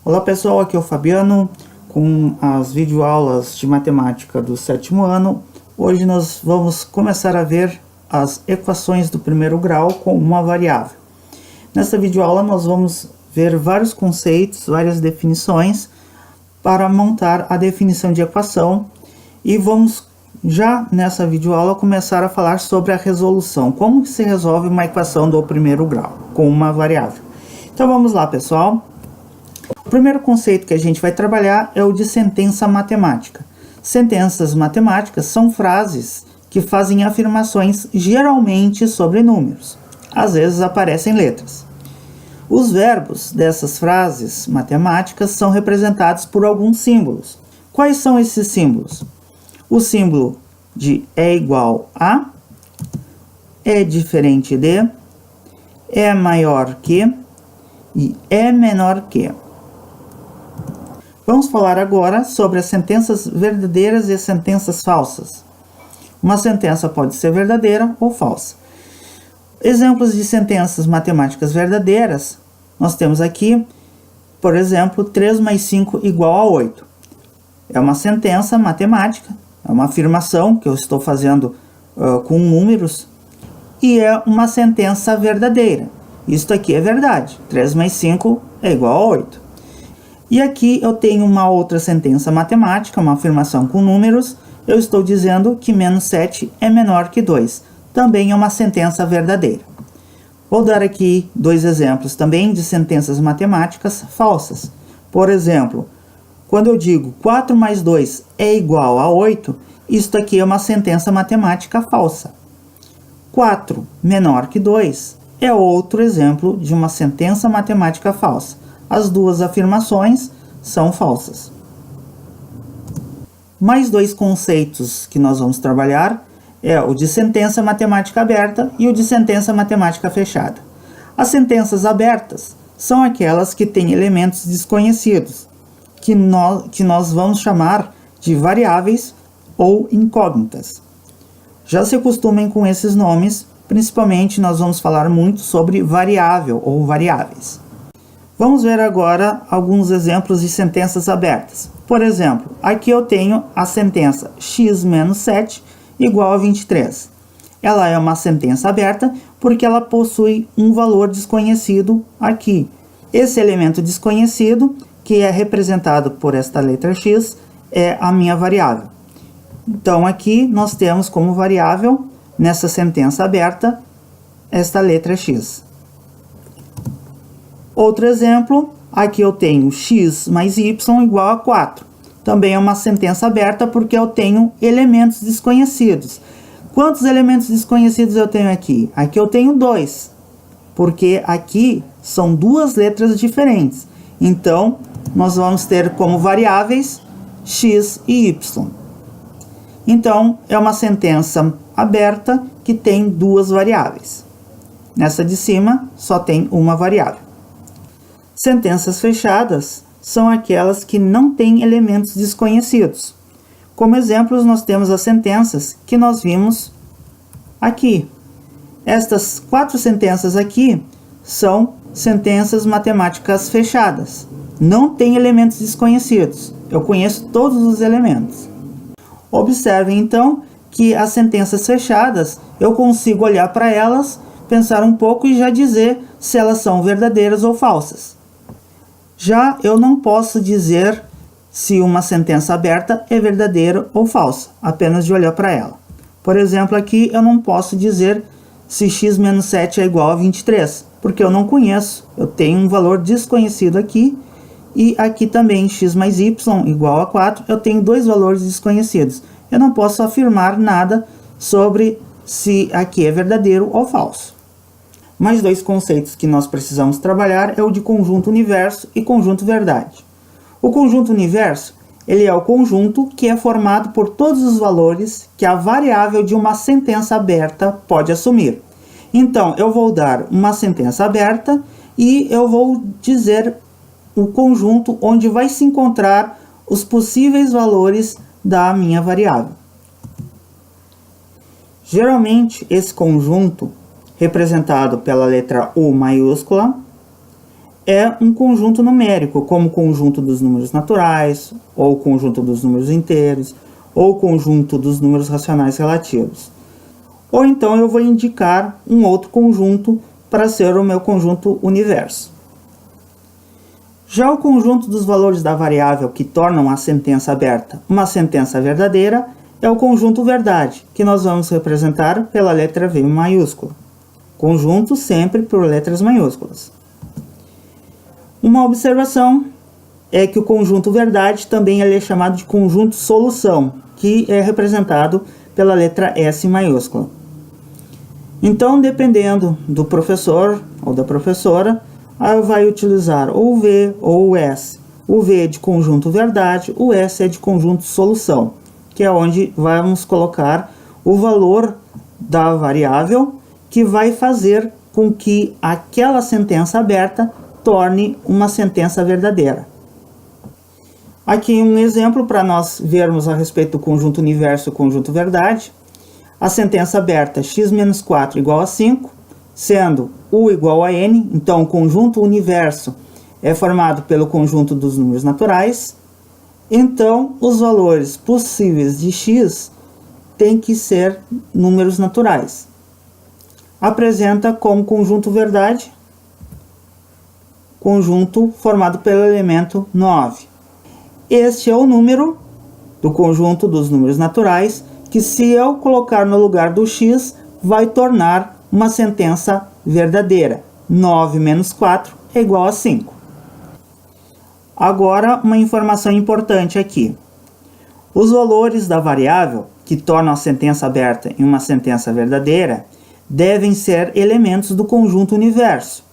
Olá pessoal, aqui é o Fabiano com as videoaulas de matemática do 7º ano. Hoje nós vamos começar a ver as equações do primeiro grau com uma variável. Nesta videoaula nós vamos ver vários conceitos, várias definições para montar a definição de equação e vamos já nessa videoaula começar a falar sobre a resolução, como se resolve uma equação do primeiro grau com uma variável. Então vamos lá pessoal. O primeiro conceito que a gente vai trabalhar é o de sentença matemática. Sentenças matemáticas são frases que fazem afirmações geralmente sobre números. Às vezes aparecem letras. Os verbos dessas frases matemáticas são representados por alguns símbolos. Quais são esses símbolos? O símbolo de é igual a, é diferente de, é maior que e é menor que. Vamos falar agora sobre as sentenças verdadeiras e as sentenças falsas. Uma sentença pode ser verdadeira ou falsa. Exemplos de sentenças matemáticas verdadeiras, nós temos aqui, por exemplo, 3 mais 5 igual a 8. É uma sentença matemática, é uma afirmação que eu estou fazendo com números, e é uma sentença verdadeira. Isto aqui é verdade, 3 mais 5 é igual a 8. E aqui eu tenho uma outra sentença matemática, uma afirmação com números. Eu estou dizendo que menos 7 é menor que 2. Também é uma sentença verdadeira. Vou dar aqui dois exemplos também de sentenças matemáticas falsas. Por exemplo, quando eu digo 4 mais 2 é igual a 8, isto aqui é uma sentença matemática falsa. 4 menor que 2 é outro exemplo de uma sentença matemática falsa. As duas afirmações são falsas. Mais dois conceitos que nós vamos trabalhar é o de sentença matemática aberta e o de sentença matemática fechada. As sentenças abertas são aquelas que têm elementos desconhecidos, que nós vamos chamar de variáveis ou incógnitas. Já se acostumem com esses nomes, principalmente nós vamos falar muito sobre variável ou variáveis. Vamos ver agora alguns exemplos de sentenças abertas. Por exemplo, aqui eu tenho a sentença x menos 7 igual a 23. Ela é uma sentença aberta porque ela possui um valor desconhecido aqui. Esse elemento desconhecido, que é representado por esta letra x, é a minha variável. Então aqui nós temos como variável, nessa sentença aberta, esta letra x. Outro exemplo, aqui eu tenho x mais y igual a 4. Também é uma sentença aberta porque eu tenho elementos desconhecidos. Quantos elementos desconhecidos eu tenho aqui? Aqui eu tenho 2, porque aqui são duas letras diferentes. Então, nós vamos ter como variáveis x e y. Então, é uma sentença aberta que tem duas variáveis. Nessa de cima, só tem uma variável. Sentenças fechadas são aquelas que não têm elementos desconhecidos. Como exemplos, nós temos as sentenças que nós vimos aqui. Estas 4 sentenças aqui são sentenças matemáticas fechadas. Não tem elementos desconhecidos. Eu conheço todos os elementos. Observem, então, que as sentenças fechadas, eu consigo olhar para elas, pensar um pouco e já dizer se elas são verdadeiras ou falsas. Já eu não posso dizer se uma sentença aberta é verdadeira ou falsa, apenas de olhar para ela. Por exemplo, aqui eu não posso dizer se x menos 7 é igual a 23, porque eu não conheço, eu tenho um valor desconhecido aqui, e aqui também x mais y igual a 4, eu tenho dois valores desconhecidos. Eu não posso afirmar nada sobre se aqui é verdadeiro ou falso. Mais dois conceitos que nós precisamos trabalhar é o de conjunto universo e conjunto verdade. O conjunto universo, ele é o conjunto que é formado por todos os valores que a variável de uma sentença aberta pode assumir. Então, eu vou dar uma sentença aberta e eu vou dizer o conjunto onde vai se encontrar os possíveis valores da minha variável. Geralmente, esse conjunto, representado pela letra U maiúscula, é um conjunto numérico, como o conjunto dos números naturais, ou o conjunto dos números inteiros, ou o conjunto dos números racionais relativos. Ou então eu vou indicar um outro conjunto para ser o meu conjunto universo. Já o conjunto dos valores da variável que tornam a sentença aberta uma sentença verdadeira é o conjunto verdade, que nós vamos representar pela letra V maiúscula. Conjunto sempre por letras maiúsculas. Uma observação é que o conjunto verdade também é chamado de conjunto solução, que é representado pela letra S maiúscula. Então, dependendo do professor ou da professora, vai utilizar ou o V ou o S. O V é de conjunto verdade, o S é de conjunto solução, que é onde vamos colocar o valor da variável que vai fazer com que aquela sentença aberta torne uma sentença verdadeira. Aqui um exemplo para nós vermos a respeito do conjunto universo e conjunto verdade. A sentença aberta x menos 4 igual a 5, sendo U igual a N, então o conjunto universo é formado pelo conjunto dos números naturais, então os valores possíveis de x têm que ser números naturais. Apresenta como conjunto verdade, conjunto formado pelo elemento 9. Este é o número do conjunto dos números naturais, que se eu colocar no lugar do x, vai tornar uma sentença verdadeira. 9 menos 4 é igual a 5. Agora, uma informação importante aqui. Os valores da variável, que tornam a sentença aberta em uma sentença verdadeira, devem ser elementos do conjunto universo.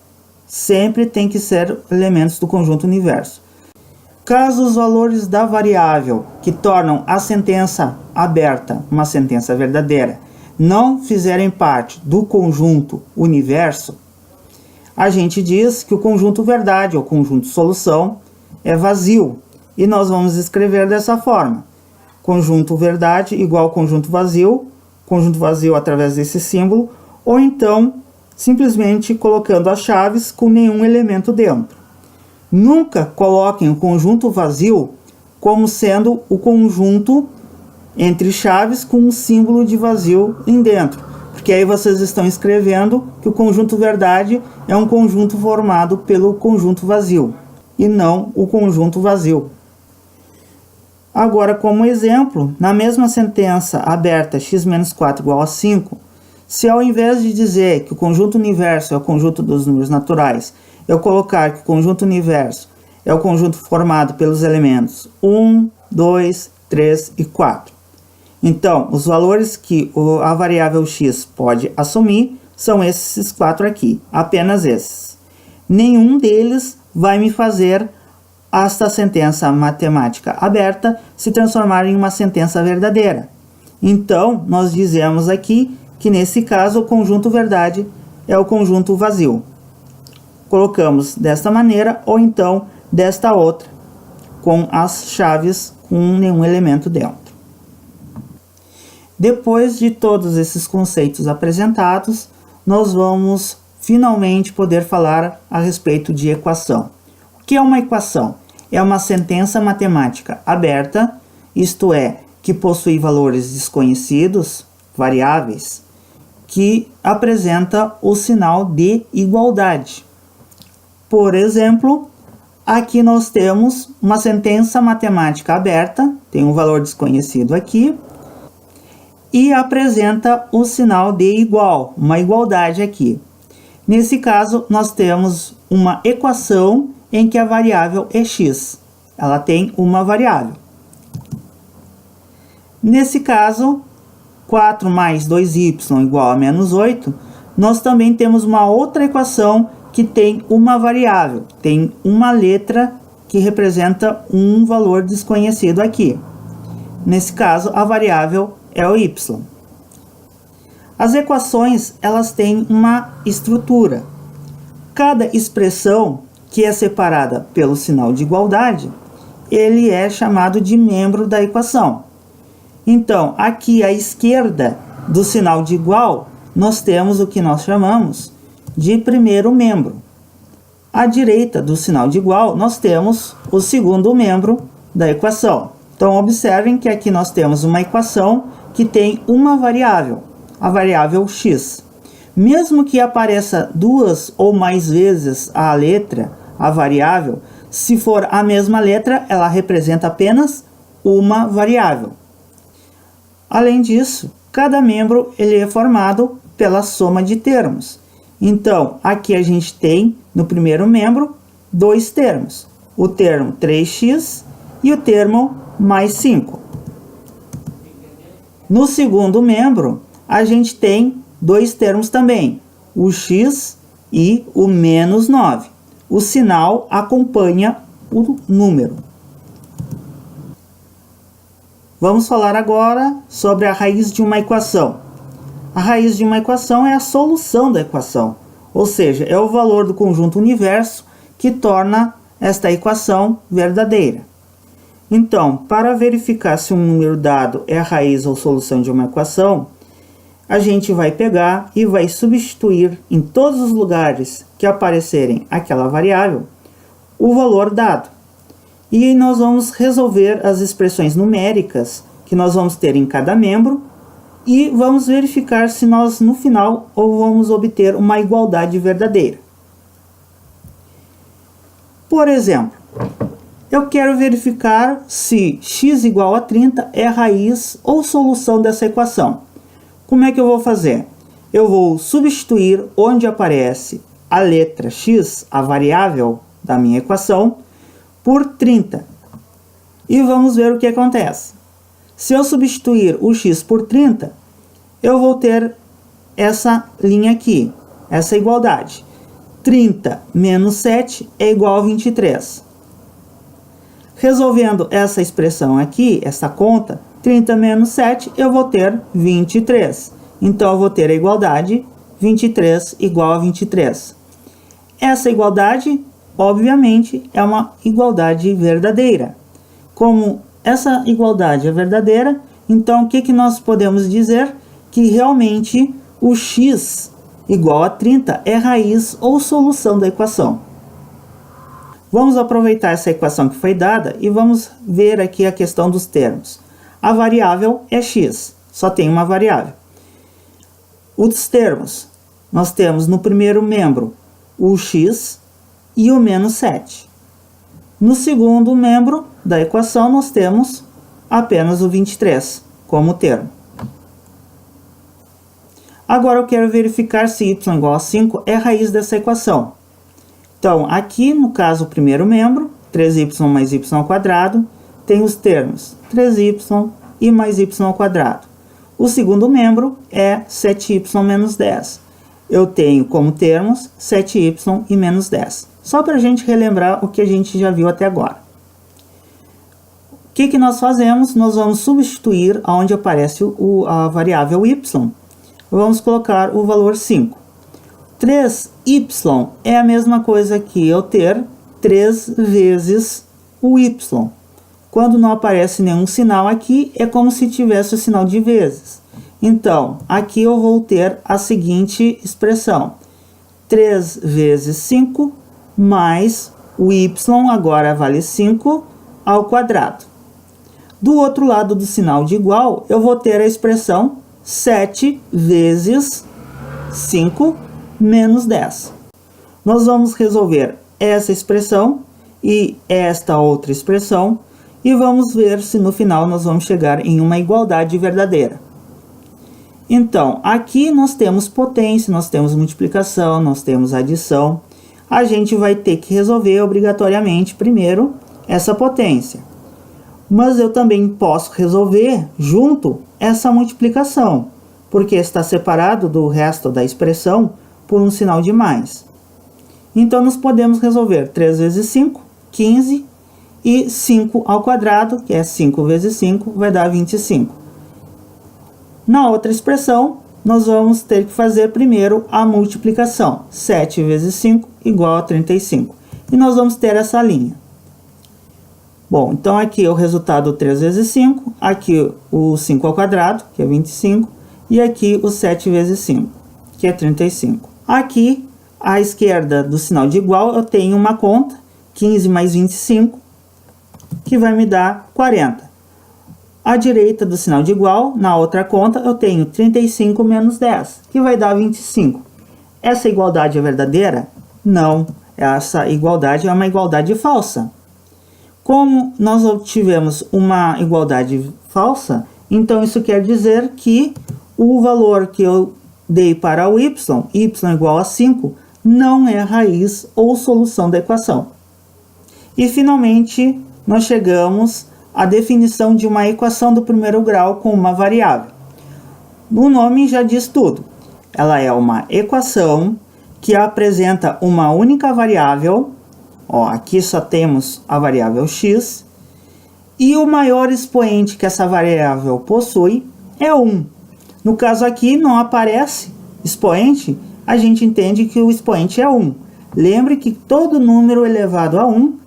Sempre tem que ser elementos do conjunto universo. Caso os valores da variável que tornam a sentença aberta uma sentença verdadeira não fizerem parte do conjunto universo, a gente diz que o conjunto verdade ou conjunto solução é vazio. E nós vamos escrever dessa forma. Conjunto verdade igual conjunto vazio através desse símbolo, ou então simplesmente colocando as chaves com nenhum elemento dentro. Nunca coloquem o conjunto vazio como sendo o conjunto entre chaves com um símbolo de vazio em dentro, porque aí vocês estão escrevendo que o conjunto verdade é um conjunto formado pelo conjunto vazio, e não o conjunto vazio. Agora, como exemplo, na mesma sentença aberta x menos 4 igual a 5, se ao invés de dizer que o conjunto universo é o conjunto dos números naturais, eu colocar que o conjunto universo é o conjunto formado pelos elementos 1, 2, 3 e 4. Então, os valores que a variável x pode assumir são esses 4 aqui, apenas esses. Nenhum deles vai me fazer esta sentença matemática aberta se transformar em uma sentença verdadeira. Então, nós dizemos aqui que nesse caso o conjunto verdade é o conjunto vazio. Colocamos desta maneira ou então desta outra, com as chaves com nenhum elemento dentro. Depois de todos esses conceitos apresentados, nós vamos finalmente poder falar a respeito de equação. O que é uma equação? É uma sentença matemática aberta, isto é, que possui valores desconhecidos, variáveis, que apresenta o sinal de igualdade. Por exemplo, aqui nós temos uma sentença matemática aberta, tem um valor desconhecido aqui, e apresenta o sinal de igual, uma igualdade aqui. Nesse caso, nós temos uma equação em que a variável é x. Ela tem uma variável. Nesse caso, 4 mais 2y igual a menos 8, nós também temos uma outra equação que tem uma variável, tem uma letra que representa um valor desconhecido aqui. Nesse caso, a variável é o y. As equações, elas têm uma estrutura. Cada expressão que é separada pelo sinal de igualdade, ele é chamado de membro da equação. Então, aqui à esquerda do sinal de igual, nós temos o que nós chamamos de primeiro membro. À direita do sinal de igual, nós temos o segundo membro da equação. Então, observem que aqui nós temos uma equação que tem uma variável, a variável x. Mesmo que apareça duas ou mais vezes a letra, a variável, se for a mesma letra, ela representa apenas uma variável. Além disso, cada membro ele é formado pela soma de termos. Então, aqui a gente tem, no primeiro membro, dois termos. O termo 3x e o termo mais 5. No segundo membro, a gente tem dois termos também, o x e o menos 9. O sinal acompanha o número. Vamos falar agora sobre a raiz de uma equação. A raiz de uma equação é a solução da equação, ou seja, é o valor do conjunto universo que torna esta equação verdadeira. Então, para verificar se um número dado é a raiz ou solução de uma equação, a gente vai pegar e vai substituir em todos os lugares que aparecerem aquela variável o valor dado. E nós vamos resolver as expressões numéricas que nós vamos ter em cada membro e vamos verificar se nós no final vamos obter uma igualdade verdadeira. Por exemplo, eu quero verificar se x igual a 30 é a raiz ou solução dessa equação. Como é que eu vou fazer? Eu vou substituir onde aparece a letra x, a variável da minha equação, por 30. E vamos ver o que acontece. Se eu substituir o x por 30, eu vou ter essa linha aqui, essa igualdade. 30 menos 7 é igual a 23. Resolvendo essa expressão aqui, essa conta, 30 menos 7, eu vou ter 23. Então, eu vou ter a igualdade 23 igual a 23. Essa igualdade, obviamente, é uma igualdade verdadeira. Como essa igualdade é verdadeira, então o que nós podemos dizer? Que realmente o x igual a 30 é raiz ou solução da equação. Vamos aproveitar essa equação que foi dada e vamos ver aqui a questão dos termos. A variável é x, só tem uma variável. Os termos, nós temos no primeiro membro o x e o menos 7. No segundo membro da equação, nós temos apenas o 23 como termo. Agora eu quero verificar se y igual a 5 é a raiz dessa equação. Então, aqui no caso, o primeiro membro, 3y mais y ao quadrado, tem os termos 3y e mais y ao quadrado. O segundo membro é 7y menos 10. Eu tenho como termos 7y e menos 10. Só para a gente relembrar o que a gente já viu até agora. O que nós fazemos? Nós vamos substituir onde aparece a variável y. Vamos colocar o valor 5. 3y é a mesma coisa que eu ter 3 vezes o y. Quando não aparece nenhum sinal aqui, é como se tivesse o sinal de vezes. Então, aqui eu vou ter a seguinte expressão. 3 vezes 5 mais o y, agora vale 5, ao quadrado. Do outro lado do sinal de igual, eu vou ter a expressão 7 vezes 5 menos 10. Nós vamos resolver essa expressão e esta outra expressão e vamos ver se no final nós vamos chegar em uma igualdade verdadeira. Então, aqui nós temos potência, nós temos multiplicação, nós temos adição. A gente vai ter que resolver obrigatoriamente primeiro essa potência. Mas eu também posso resolver junto essa multiplicação, porque está separado do resto da expressão por um sinal de mais. Então, nós podemos resolver 3 vezes 5, 15, e 5 ao quadrado, que é 5 vezes 5, vai dar 25. Na outra expressão, nós vamos ter que fazer primeiro a multiplicação. 7 vezes 5 igual a 35. E nós vamos ter essa linha. Bom, então aqui é o resultado 3 vezes 5, aqui o 5 ao quadrado, que é 25, e aqui o 7 vezes 5, que é 35. Aqui À esquerda do sinal de igual, eu tenho uma conta, 15 mais 25, que vai me dar 40. À direita do sinal de igual, na outra conta, eu tenho 35 menos 10, que vai dar 25. Essa igualdade é verdadeira? Não, essa igualdade é uma igualdade falsa. Como nós obtivemos uma igualdade falsa, então isso quer dizer que o valor que eu dei para o y igual a 5, não é raiz ou solução da equação. E finalmente, nós chegamos à definição de uma equação do primeiro grau com uma variável. O nome já diz tudo. Ela é uma equação que apresenta uma única variável. Aqui só temos a variável x. E o maior expoente que essa variável possui é 1. No caso aqui não aparece expoente, a gente entende que o expoente é 1. Lembre que todo número elevado a 1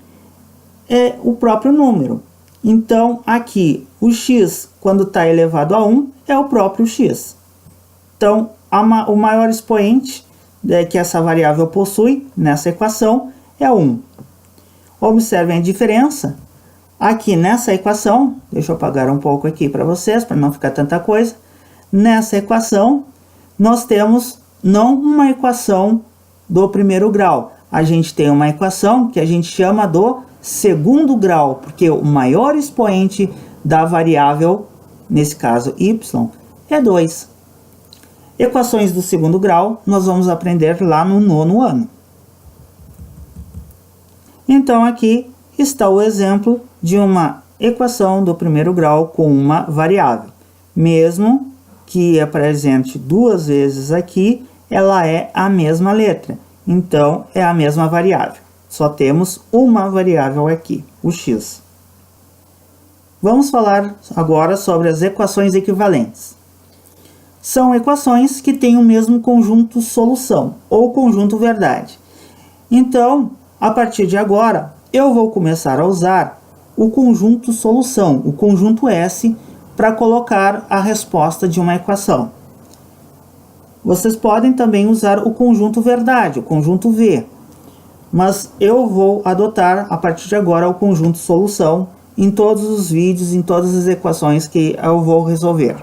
é o próprio número. Então, aqui, o x, quando está elevado a 1, é o próprio x. Então, o maior expoente que essa variável possui nessa equação é 1. Observem a diferença. Aqui nessa equação, deixa eu apagar um pouco aqui para vocês, para não ficar tanta coisa. Nessa equação, nós temos não uma equação do primeiro grau. A gente tem uma equação que a gente chama do segundo grau, porque o maior expoente da variável, nesse caso y, é 2. Equações do segundo grau nós vamos aprender lá no 9º ano. Então aqui está o exemplo de uma equação do primeiro grau com uma variável. Mesmo que apresente duas vezes aqui, ela é a mesma letra. Então é a mesma variável. Só temos uma variável aqui, o x. Vamos falar agora sobre as equações equivalentes. São equações que têm o mesmo conjunto solução, ou conjunto verdade. Então, a partir de agora, eu vou começar a usar o conjunto solução, o conjunto S, para colocar a resposta de uma equação. Vocês podem também usar o conjunto verdade, o conjunto V. Mas eu vou adotar, a partir de agora, o conjunto solução em todos os vídeos, em todas as equações que eu vou resolver.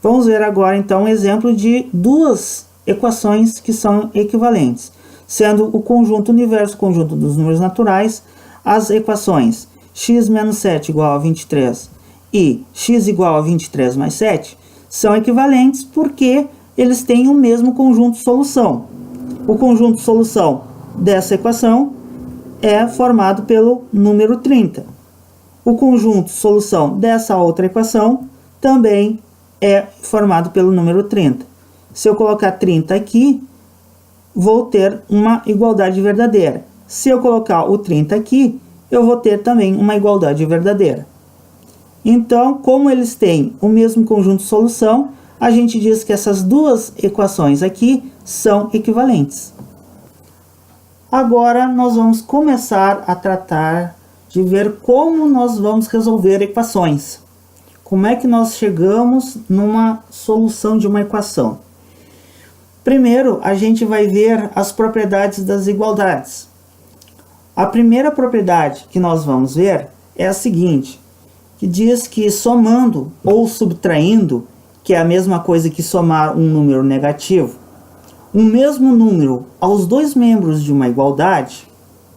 Vamos ver agora, então, um exemplo de duas equações que são equivalentes, sendo o conjunto universo, o conjunto dos números naturais, as equações x menos 7 igual a 23 e x igual a 23 mais 7 são equivalentes porque eles têm o mesmo conjunto solução. O conjunto solução dessa equação é formado pelo número 30. O conjunto solução dessa outra equação também é formado pelo número 30. Se eu colocar 30 aqui, vou ter uma igualdade verdadeira. Se eu colocar o 30 aqui, eu vou ter também uma igualdade verdadeira. Então, como eles têm o mesmo conjunto solução, a gente diz que essas duas equações aqui são equivalentes. Agora nós vamos começar a tratar de ver como nós vamos resolver equações. Como é que nós chegamos numa solução de uma equação? Primeiro, a gente vai ver as propriedades das igualdades. A primeira propriedade que nós vamos ver é a seguinte, que diz que somando ou subtraindo, que é a mesma coisa que somar um número negativo, um mesmo número aos dois membros de uma igualdade,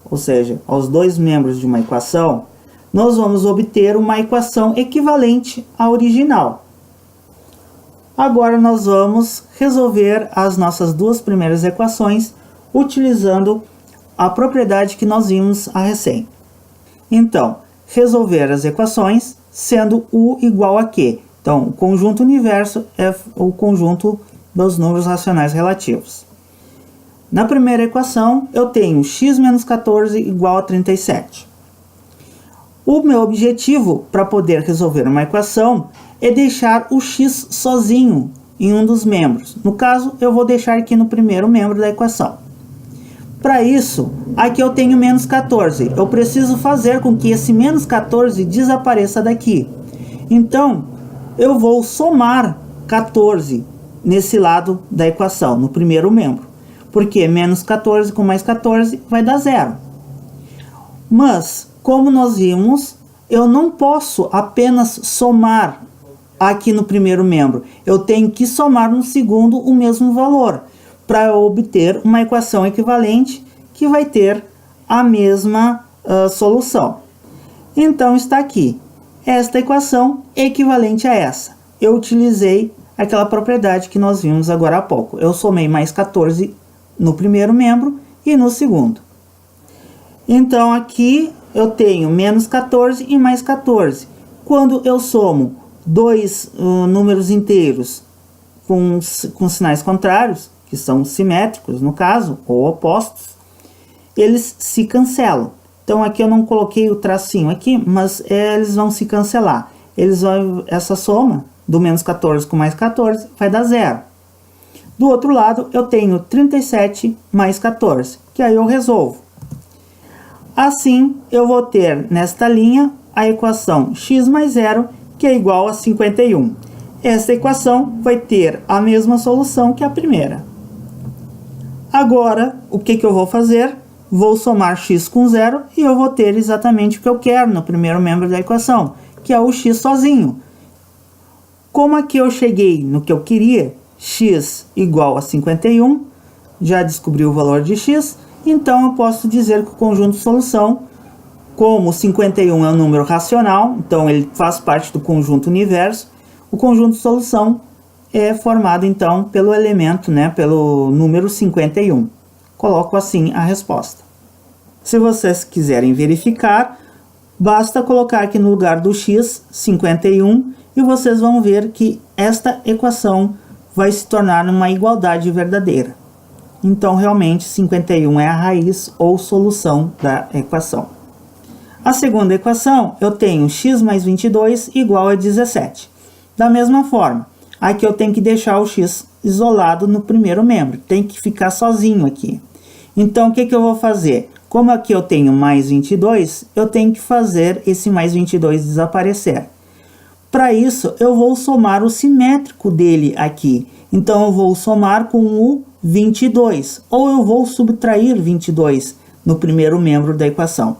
ou seja, aos dois membros de uma equação, nós vamos obter uma equação equivalente à original. Agora nós vamos resolver as nossas duas primeiras equações utilizando a propriedade que nós vimos a recém. Então, resolver as equações sendo U igual a Q. Então, o conjunto universo é o conjunto dos números racionais relativos. Na primeira equação, eu tenho x menos 14 igual a 37. O meu objetivo para poder resolver uma equação é deixar o x sozinho em um dos membros. No caso, eu vou deixar aqui no primeiro membro da equação. Para isso, aqui eu tenho menos 14. Eu preciso fazer com que esse menos 14 desapareça daqui. Então, eu vou somar 14 nesse lado da equação, no primeiro membro. porque menos 14 com mais 14 vai dar 0. Mas, como nós vimos, eu não posso apenas somar aqui no primeiro membro. Eu tenho que somar no segundo o mesmo valor, para obter uma equação equivalente que vai ter a mesma solução. Então está aqui, esta equação equivalente a essa. Eu utilizei aquela propriedade que nós vimos agora há pouco. Eu somei mais 14 no primeiro membro e no segundo. Então aqui eu tenho menos 14 e mais 14. Quando eu somo dois números inteiros com sinais contrários, que são simétricos no caso, ou opostos, eles se cancelam. Então aqui eu não coloquei o tracinho aqui, mas eles vão se cancelar. Essa soma do menos 14 com mais 14 vai dar 0. Do outro lado eu tenho 37 mais 14, que aí eu resolvo. Assim eu vou ter nesta linha a equação x mais 0, que é igual a 51. Essa equação vai ter a mesma solução que a primeira. Agora, o que eu vou fazer? Vou somar x com 0 e eu vou ter exatamente o que eu quero no primeiro membro da equação, que é o x sozinho. Como aqui eu cheguei no que eu queria, x igual a 51, já descobri o valor de x, então eu posso dizer que o conjunto de solução, como 51 é um número racional, então ele faz parte do conjunto universo, o conjunto de solução é formado então pelo elemento, pelo número 51. Coloco assim a resposta. Se vocês quiserem verificar, basta colocar aqui no lugar do x 51 e vocês vão ver que esta equação vai se tornar uma igualdade verdadeira. Então realmente 51 é a raiz ou solução da equação. A segunda equação eu tenho x mais 22 igual a 17. Da mesma forma, aqui eu tenho que deixar o x isolado no primeiro membro, tem que ficar sozinho aqui. Então o que eu vou fazer? Como aqui eu tenho mais 22, eu tenho que fazer esse mais 22 desaparecer. Para isso eu vou somar o simétrico dele aqui. Então eu vou somar com o 22, ou eu vou subtrair 22 no primeiro membro da equação.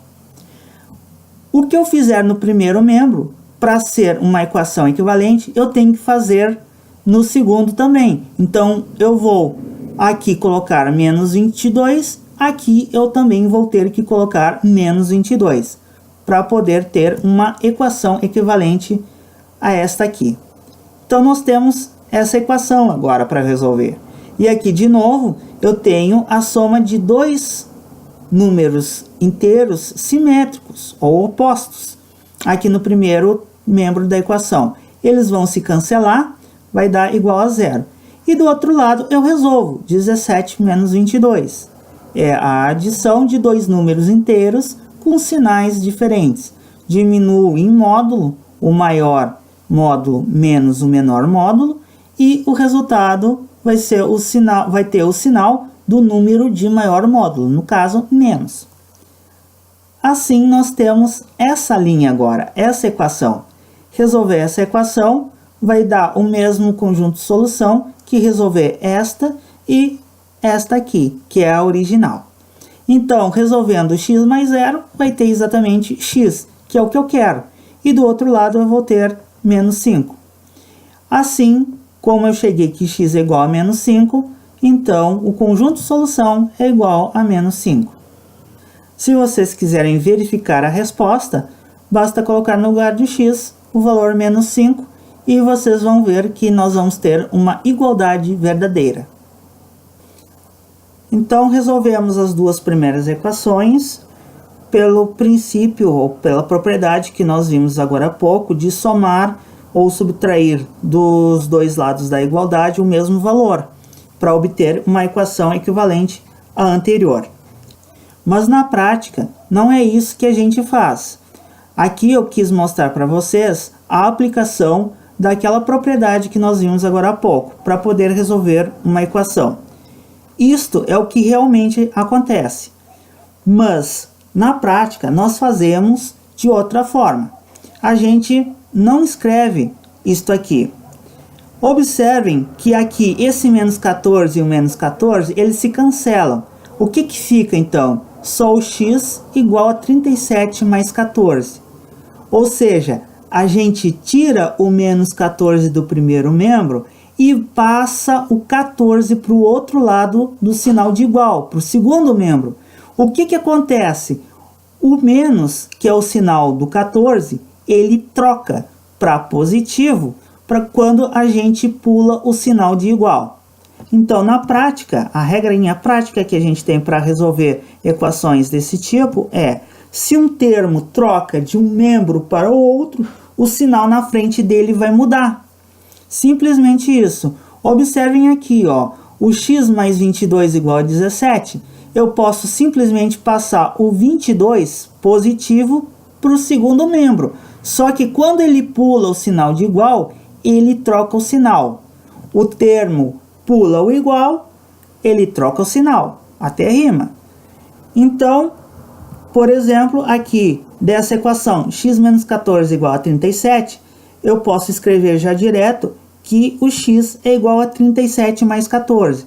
O que eu fizer no primeiro membro, para ser uma equação equivalente, eu tenho que fazer no segundo também. Então, eu vou aqui colocar menos 22, aqui eu também vou ter que colocar menos 22, para poder ter uma equação equivalente a esta aqui. Então, nós temos essa equação agora para resolver. E aqui, de novo, eu tenho a soma de dois números inteiros simétricos ou opostos aqui no primeiro membro da equação. Eles vão se cancelar, vai dar igual a 0. E do outro lado eu resolvo 17 menos 22. É a adição de dois números inteiros com sinais diferentes. Diminuo em módulo o maior módulo menos o menor módulo e o resultado vai ter o sinal do número de maior módulo, no caso, menos. Assim, nós temos essa linha agora, essa equação. Resolver essa equação vai dar o mesmo conjunto de solução que resolver esta e esta aqui, que é a original. Então, resolvendo x mais 0, vai ter exatamente x, que é o que eu quero. E do outro lado eu vou ter menos 5. Assim, como eu cheguei que x é igual a menos 5, então o conjunto de solução é igual a menos 5. Se vocês quiserem verificar a resposta, basta colocar no lugar de x o valor menos 5 e vocês vão ver que nós vamos ter uma igualdade verdadeira. Então, resolvemos as duas primeiras equações pelo princípio ou pela propriedade que nós vimos agora há pouco de somar ou subtrair dos dois lados da igualdade o mesmo valor, para obter uma equação equivalente à anterior. Mas na prática, não é isso que a gente faz. Aqui eu quis mostrar para vocês a aplicação daquela propriedade que nós vimos agora há pouco, para poder resolver uma equação. Isto é o que realmente acontece. Mas, na prática, nós fazemos de outra forma. A gente não escreve isto aqui. Observem que aqui esse menos 14 e o menos 14, eles se cancelam. O que fica então? Só o x igual a 37 mais 14. Ou seja, a gente tira o menos 14 do primeiro membro e passa o 14 para o outro lado do sinal de igual, para o segundo membro. O que acontece? O menos, que é o sinal do 14, ele troca para positivo para quando a gente pula o sinal de igual. Então, na prática, a regrinha prática que a gente tem para resolver equações desse tipo é: se um termo troca de um membro para o outro, o sinal na frente dele vai mudar. Simplesmente isso. Observem aqui, ó, o x mais 22 igual a 17. Eu posso simplesmente passar o 22 positivo para o segundo membro. Só que quando ele pula o sinal de igual, ele troca o sinal. O termo pula o igual, ele troca o sinal. Até rima. Então, por exemplo, aqui dessa equação x menos 14 igual a 37, eu posso escrever já direto que o x é igual a 37 mais 14.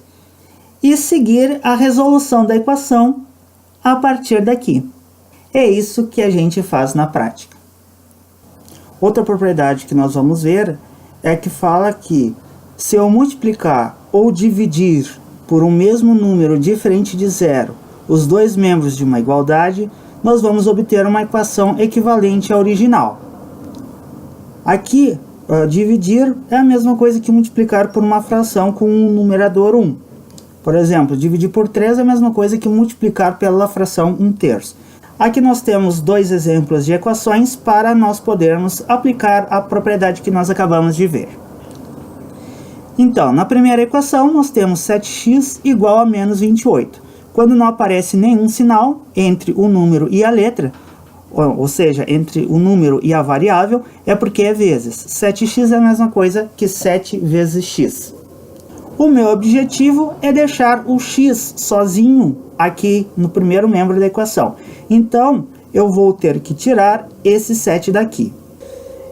E seguir a resolução da equação a partir daqui. É isso que a gente faz na prática. Outra propriedade que nós vamos ver é que fala que se eu multiplicar ou dividir por um mesmo número diferente de zero os dois membros de uma igualdade, nós vamos obter uma equação equivalente à original. Aqui, dividir é a mesma coisa que multiplicar por uma fração com um numerador 1. Por exemplo, dividir por 3 é a mesma coisa que multiplicar pela fração 1/3. Aqui nós temos dois exemplos de equações para nós podermos aplicar a propriedade que nós acabamos de ver. Então, na primeira equação, nós temos 7x igual a menos 28. Quando não aparece nenhum sinal entre o número e a letra, ou seja, entre o número e a variável, é porque é vezes. 7x é a mesma coisa que 7 vezes x. O meu objetivo é deixar o x sozinho aqui no primeiro membro da equação. Então, eu vou ter que tirar esse 7 daqui.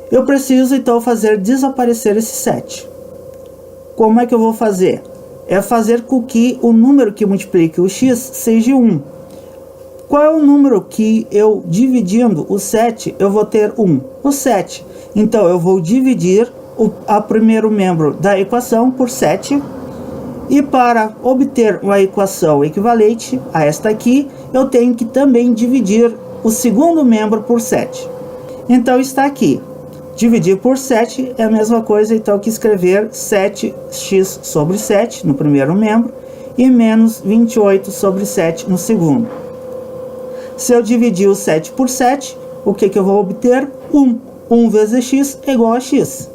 Eu preciso, então, fazer desaparecer esse 7. Como é que eu vou fazer? É fazer com que o número que multiplique o x seja 1. Qual é o número que eu, dividindo o 7, eu vou ter 1? O 7. Então, eu vou dividir o primeiro membro da equação por 7. E para obter uma equação equivalente a esta aqui, eu tenho que também dividir o segundo membro por 7. Então, está aqui. Dividir por 7 é a mesma coisa então que escrever 7x sobre 7 no primeiro membro e menos 28 sobre 7 no segundo. Se eu dividir o 7 por 7, o que eu vou obter? 1. 1 vezes x é igual a x.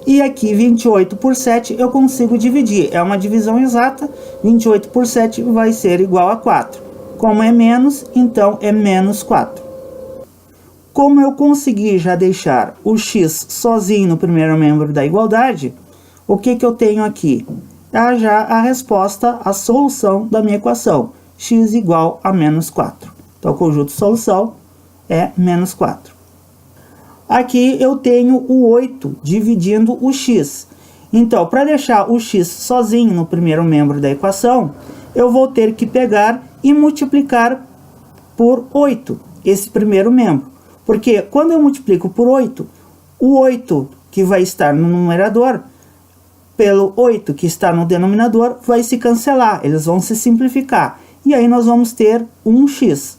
E aqui 28 por 7 eu consigo dividir. É uma divisão exata. 28 por 7 vai ser igual a 4. Como é menos, então é menos 4. Como eu consegui já deixar o x sozinho no primeiro membro da igualdade, o que eu tenho aqui? Já a resposta, a solução da minha equação. X igual a menos 4. Então, o conjunto solução é menos 4. Aqui eu tenho o 8 dividindo o x. Então, para deixar o x sozinho no primeiro membro da equação, eu vou ter que pegar e multiplicar por 8 esse primeiro membro. Porque quando eu multiplico por 8, o 8 que vai estar no numerador, pelo 8 que está no denominador, vai se cancelar, eles vão se simplificar. E aí nós vamos ter 1x.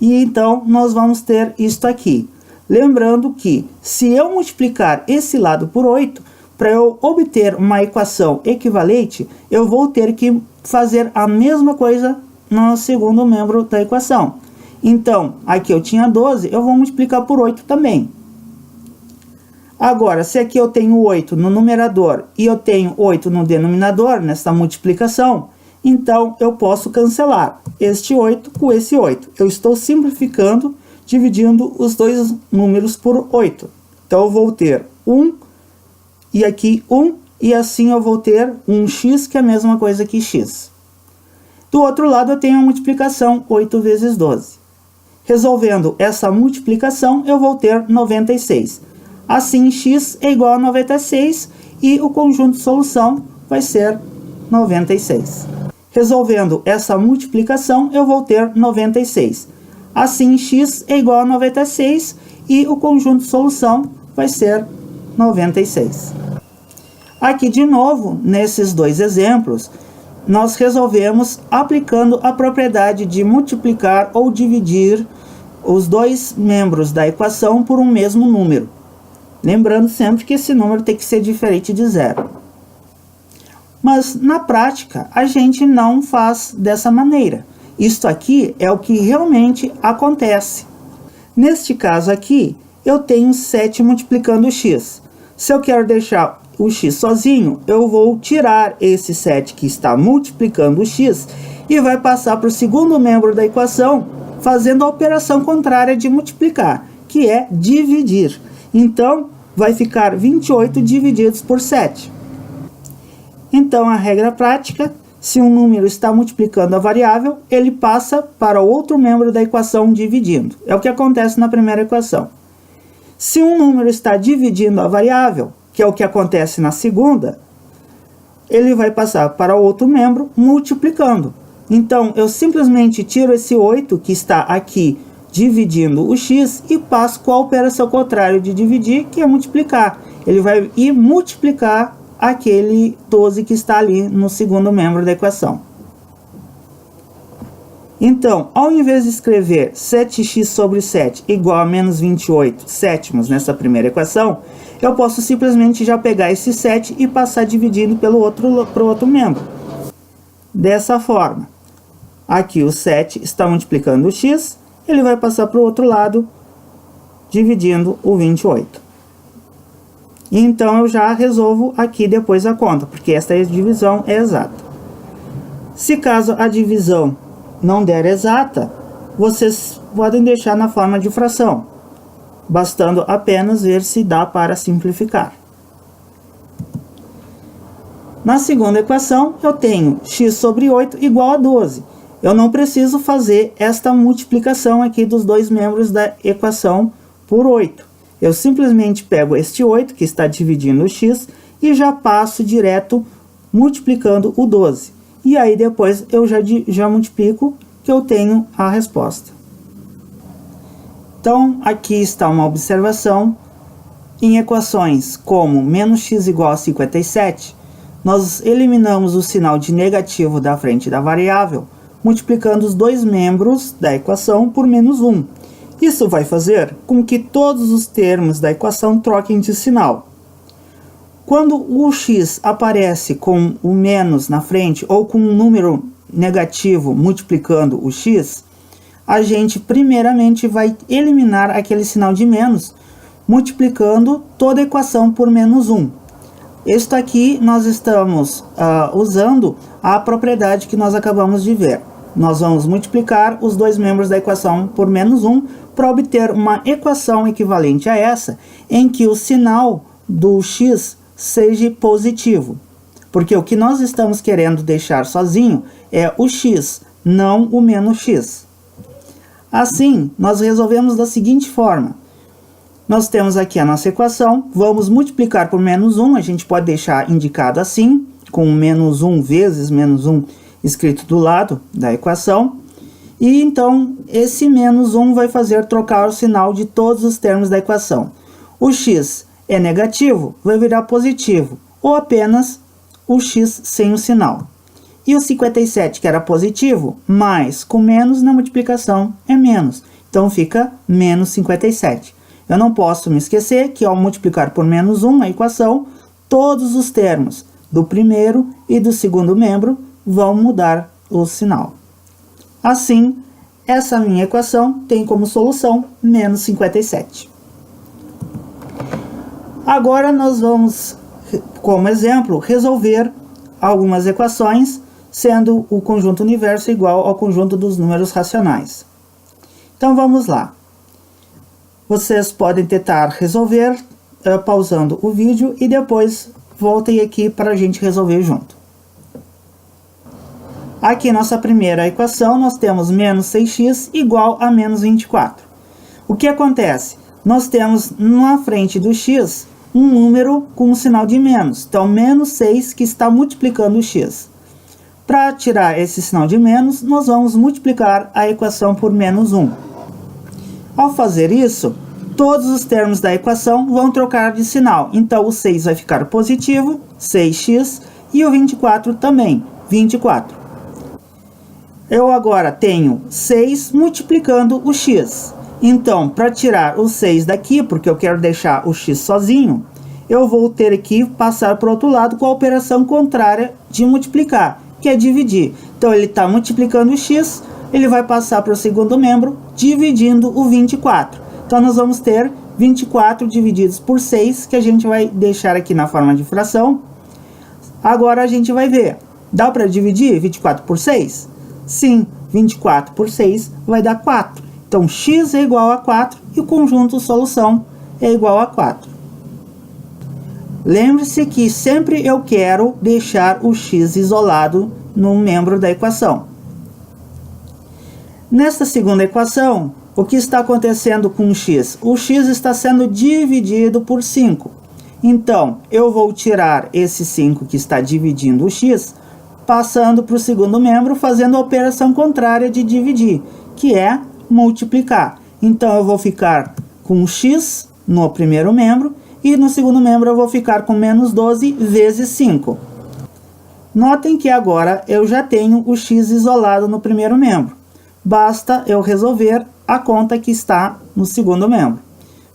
E então nós vamos ter isto aqui. Lembrando que se eu multiplicar esse lado por 8, para eu obter uma equação equivalente, eu vou ter que fazer a mesma coisa no segundo membro da equação. Então, aqui eu tinha 12, eu vou multiplicar por 8 também. Agora, se aqui eu tenho 8 no numerador e eu tenho 8 no denominador, nessa multiplicação, então eu posso cancelar este 8 com esse 8. Eu estou simplificando, dividindo os dois números por 8. Então, eu vou ter 1 e aqui 1, e assim eu vou ter 1x, que é a mesma coisa que x. Do outro lado, eu tenho a multiplicação 8 vezes 12. Resolvendo essa multiplicação, eu vou ter 96. Assim, x é igual a 96, e o conjunto de solução vai ser 96. Resolvendo essa multiplicação, eu vou ter 96. Assim, x é igual a 96 e o conjunto de solução vai ser 96. Aqui de novo, nesses dois exemplos, nós resolvemos aplicando a propriedade de multiplicar ou dividir os dois membros da equação por um mesmo número. Lembrando sempre que esse número tem que ser diferente de zero. Mas na prática, a gente não faz dessa maneira. Isto aqui é o que realmente acontece. Neste caso aqui, eu tenho 7 multiplicando o x. Se eu quero deixar o x sozinho, eu vou tirar esse 7 que está multiplicando o x e vai passar para o segundo membro da equação, fazendo a operação contrária de multiplicar, que é dividir. Então, vai ficar 28 divididos por 7. Então, a regra prática, se um número está multiplicando a variável, ele passa para outro membro da equação dividindo. É o que acontece na primeira equação. Se um número está dividindo a variável, que é o que acontece na segunda, ele vai passar para outro membro multiplicando. Então, eu simplesmente tiro esse 8 que está aqui dividindo o x e passo com a operação contrária de dividir, que é multiplicar. Ele vai ir multiplicar aquele 12 que está ali no segundo membro da equação. Então, ao invés de escrever 7x sobre 7 igual a menos 28 sétimos nessa primeira equação, eu posso simplesmente já pegar esse 7 e passar dividindo para o outro membro. Dessa forma, aqui o 7 está multiplicando o x, ele vai passar para o outro lado, dividindo o 28. Então, eu já resolvo aqui depois a conta, porque esta divisão é exata. Se caso a divisão não der exata, vocês podem deixar na forma de fração, bastando apenas ver se dá para simplificar. Na segunda equação, eu tenho x sobre 8 igual a 12. Eu não preciso fazer esta multiplicação aqui dos dois membros da equação por 8. Eu simplesmente pego este 8, que está dividindo o x, e já passo direto multiplicando o 12. E aí depois eu já multiplico, que eu tenho a resposta. Então, aqui está uma observação. Em equações como menos x igual a 57, nós eliminamos o sinal de negativo da frente da variável, multiplicando os dois membros da equação por menos 1. Isso vai fazer com que todos os termos da equação troquem de sinal. Quando o x aparece com o menos na frente ou com um número negativo multiplicando o x, a gente primeiramente vai eliminar aquele sinal de menos, multiplicando toda a equação por menos 1. Isto aqui nós estamos usando a propriedade que nós acabamos de ver. Nós vamos multiplicar os dois membros da equação por menos 1 para obter uma equação equivalente a essa, em que o sinal do x seja positivo. Porque o que nós estamos querendo deixar sozinho é o x, não o menos x. Assim, nós resolvemos da seguinte forma. Nós temos aqui a nossa equação, vamos multiplicar por menos 1, a gente pode deixar indicado assim, com menos 1 vezes menos 1 escrito do lado da equação. E então, esse menos 1 vai fazer trocar o sinal de todos os termos da equação. O x é negativo, vai virar positivo, ou apenas o x sem o sinal. E o 57, que era positivo, mais com menos na multiplicação é menos. Então, fica menos 57. Eu não posso me esquecer que ao multiplicar por menos 1 a equação, todos os termos do primeiro e do segundo membro vão mudar o sinal. Assim, essa minha equação tem como solução menos 57. Agora nós vamos, como exemplo, resolver algumas equações, sendo o conjunto universo igual ao conjunto dos números racionais. Então vamos lá. Vocês podem tentar resolver pausando o vídeo e depois voltem aqui para a gente resolver junto. Aqui nossa primeira equação, nós temos menos 6x igual a menos 24. O que acontece? Nós temos na frente do x um número com um sinal de menos. Então, menos 6 que está multiplicando o x. Para tirar esse sinal de menos, nós vamos multiplicar a equação por menos 1. Ao fazer isso, todos os termos da equação vão trocar de sinal. Então, o 6 vai ficar positivo, 6x, e o 24 também, 24. Eu agora tenho 6 multiplicando o x. Então, para tirar o 6 daqui, porque eu quero deixar o x sozinho, eu vou ter que passar para o outro lado com a operação contrária de multiplicar, que é dividir. Então, ele está multiplicando o x, ele vai passar para o segundo membro, dividindo o 24. Então, nós vamos ter 24 divididos por 6, que a gente vai deixar aqui na forma de fração. Agora, a gente vai ver. Dá para dividir 24 por 6? Sim, 24 por 6 vai dar 4. Então, x é igual a 4 e o conjunto solução é igual a 4. Lembre-se que sempre eu quero deixar o x isolado num membro da equação. Nesta segunda equação, o que está acontecendo com o x? O x está sendo dividido por 5. Então, eu vou tirar esse 5 que está dividindo o x, passando para o segundo membro, fazendo a operação contrária de dividir, que é multiplicar. Então, eu vou ficar com x no primeiro membro, e no segundo membro eu vou ficar com menos 12 vezes 5. Notem que agora eu já tenho o x isolado no primeiro membro. Basta eu resolver a conta que está no segundo membro.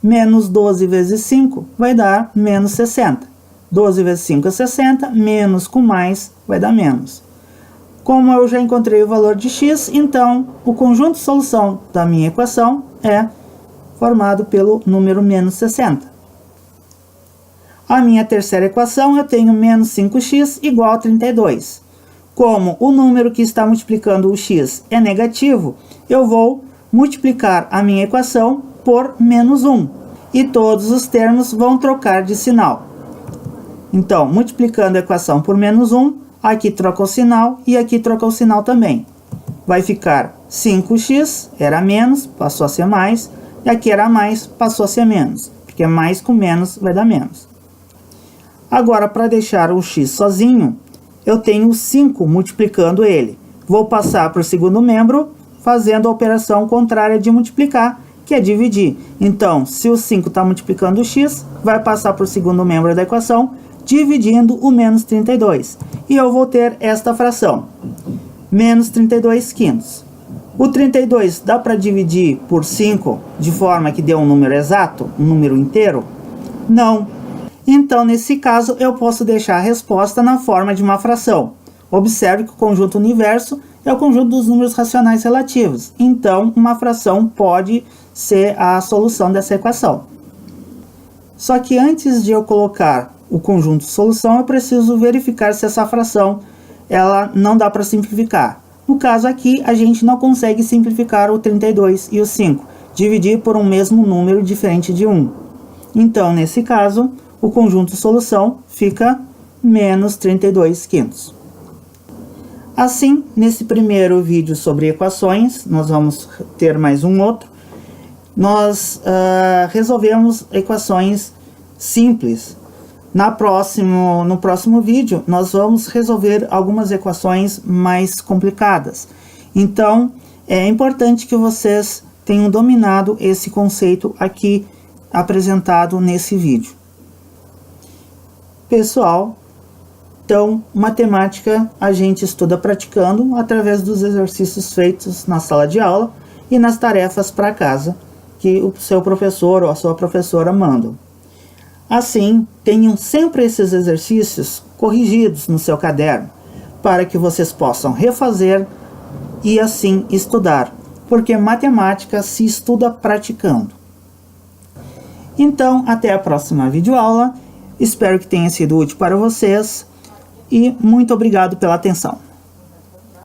Menos 12 vezes 5 vai dar menos 60. 12 vezes 5 é 60, menos com mais vai dar menos. Como eu já encontrei o valor de x, então o conjunto de solução da minha equação é formado pelo número menos 60. A minha terceira equação, eu tenho menos 5x igual a 32. Como o número que está multiplicando o x é negativo, eu vou multiplicar a minha equação por menos 1. E todos os termos vão trocar de sinal. Então, multiplicando a equação por menos 1, aqui troca o sinal e aqui troca o sinal também. Vai ficar 5x, era menos, passou a ser mais, e aqui era mais, passou a ser menos, porque mais com menos vai dar menos. Agora, para deixar o x sozinho, eu tenho 5 multiplicando ele. Vou passar para o segundo membro, fazendo a operação contrária de multiplicar, que é dividir. Então, se o 5 está multiplicando o x, vai passar para o segundo membro da equação, dividindo o menos 32. E eu vou ter esta fração, menos 32 quintos. O 32 dá para dividir por 5 de forma que dê um número exato, um número inteiro? Não. Então, nesse caso, eu posso deixar a resposta na forma de uma fração. Observe que o conjunto universo é o conjunto dos números racionais relativos. Então, uma fração pode ser a solução dessa equação. Só que antes de eu colocar o conjunto de solução, eu preciso verificar se essa fração ela não dá para simplificar. No caso aqui, a gente não consegue simplificar o 32 e o 5, dividir por um mesmo número diferente de 1. Então, nesse caso, o conjunto de solução fica menos 32 quintos. Assim, nesse primeiro vídeo sobre equações, nós vamos ter mais um outro. Nós resolvemos equações simples. No próximo vídeo, nós vamos resolver algumas equações mais complicadas. Então, é importante que vocês tenham dominado esse conceito aqui apresentado nesse vídeo. Pessoal, então, matemática a gente estuda praticando através dos exercícios feitos na sala de aula e nas tarefas para casa que o seu professor ou a sua professora mandam. Assim, tenham sempre esses exercícios corrigidos no seu caderno, para que vocês possam refazer e assim estudar, porque matemática se estuda praticando. Então, até a próxima videoaula. Espero que tenha sido útil para vocês e muito obrigado pela atenção.